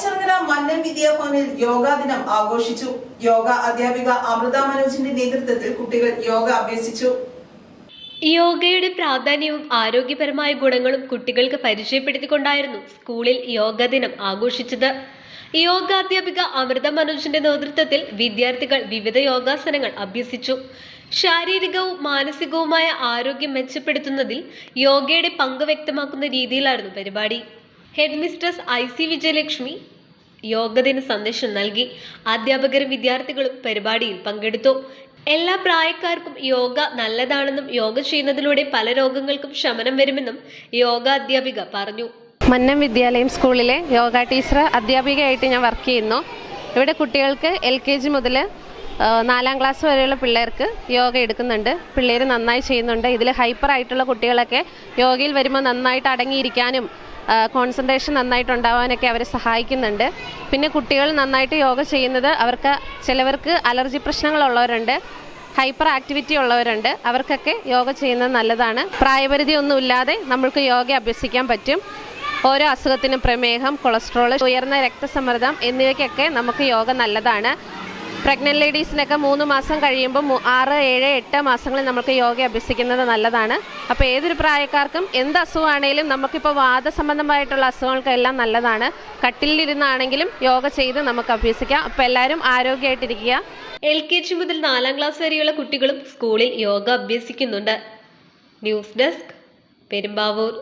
ഓയച്ചെറുങ്ങര മന്നൻ വിദ്യാഭവനിൽ യോഗാ ദിനം ആഘോഷിച്ചു. യോഗ അധ്യാപിക അമൃത മനോജിന്റെ നേതൃത്വത്തിൽ കുട്ടികൾ യോഗ അഭ്യസിച്ചു. യോഗയുടെ പ്രാധാന്യവും ആരോഗ്യപരമായ ഗുണങ്ങളും കുട്ടികൾക്ക് പരിചയപ്പെടുത്തിക്കൊണ്ടായിരുന്നു സ്കൂളിൽ യോഗ ദിനം ആഘോഷിച്ചത്. യോഗാധ്യാപിക അമൃത മനോജിന്റെ നേതൃത്വത്തിൽ വിദ്യാർത്ഥികൾ വിവിധ യോഗാസനങ്ങൾ അഭ്യസിച്ചു. ശാരീരികവും മാനസികവുമായ ആരോഗ്യം മെച്ചപ്പെടുത്തുന്നതിൽ യോഗയുടെ പങ്ക് വ്യക്തമാക്കുന്ന രീതിയിലായിരുന്നു പരിപാടി. ഹെഡ് മിസ്ട്രസ് IC വിജയലക്ഷ്മി യോഗദിന സന്ദേശം നൽകി. അധ്യാപകരും വിദ്യാർത്ഥികളും പരിപാടിയിൽ പങ്കെടുത്തു. എല്ലാ പ്രായക്കാർക്കും യോഗ നല്ലതാണെന്നും യോഗ ചെയ്യുന്നതിലൂടെ പല രോഗങ്ങൾക്കും ശമനം വരുമെന്നും യോഗ അധ്യാപിക പറഞ്ഞു. മന്നം വിദ്യാലയം സ്കൂളിലെ യോഗ ടീച്ചർ അധ്യാപികയായിട്ട് ഞാൻ വർക്ക് ചെയ്യുന്നു. ഇവിടെ കുട്ടികൾക്ക് LKG മുതൽ 4ാം ക്ലാസ് വരെയുള്ള പിള്ളേർക്ക് യോഗ എടുക്കുന്നുണ്ട്. പിള്ളേർ നന്നായി ചെയ്യുന്നുണ്ട്. ഇതിൽ ഹൈപ്പർ ആയിട്ടുള്ള കുട്ടികളൊക്കെ യോഗയിൽ വരുമ്പോൾ നന്നായിട്ട് അടങ്ങിയിരിക്കാനും കോൺസെൻട്രേഷൻ നന്നായിട്ട് ഉണ്ടാവാനൊക്കെ അവരെ സഹായിക്കുന്നുണ്ട്. പിന്നെ കുട്ടികൾ നന്നായിട്ട് യോഗ ചെയ്യുന്നത് ചിലവർക്ക് അലർജി പ്രശ്നങ്ങളുള്ളവരുണ്ട്, ഹൈപ്പർ ആക്ടിവിറ്റി ഉള്ളവരുണ്ട്. അവർക്കൊക്കെ യോഗ ചെയ്യുന്നത് നല്ലതാണ്. പ്രായപരിധി ഒന്നുമില്ലാതെ നമ്മൾക്ക് യോഗ അഭ്യസിക്കാൻ പറ്റും. ഓരോ അസുഖത്തിനും പ്രമേഹം, കൊളസ്ട്രോൾ, ഉയർന്ന രക്തസമ്മർദ്ദം എന്നിവയ്ക്കൊക്കെ നമുക്ക് യോഗ നല്ലതാണ്. പ്രഗ്നന്റ് ലേഡീസിനൊക്കെ 3 മാസം കഴിയുമ്പോൾ 6, 7, 8 മാസങ്ങളിൽ നമുക്ക് യോഗ അഭ്യസിക്കുന്നത് നല്ലതാണ്. അപ്പോൾ ഏതൊരു പ്രായക്കാർക്കും എന്ത് അസുഖമാണെങ്കിലും നമുക്കിപ്പോൾ വാദസംബന്ധമായിട്ടുള്ള അസുഖങ്ങൾക്കെല്ലാം നല്ലതാണ്. കട്ടിലിരുന്നാണെങ്കിലും യോഗ ചെയ്ത് നമുക്ക് അഭ്യസിക്കാം. അപ്പോൾ എല്ലാവരും ആരോഗ്യമായിട്ടിരിക്കുക. LKG മുതൽ 4ാം ക്ലാസ് വരെയുള്ള കുട്ടികളും സ്കൂളിൽ യോഗ അഭ്യസിക്കുന്നുണ്ട്. News desk, Perumbavoor.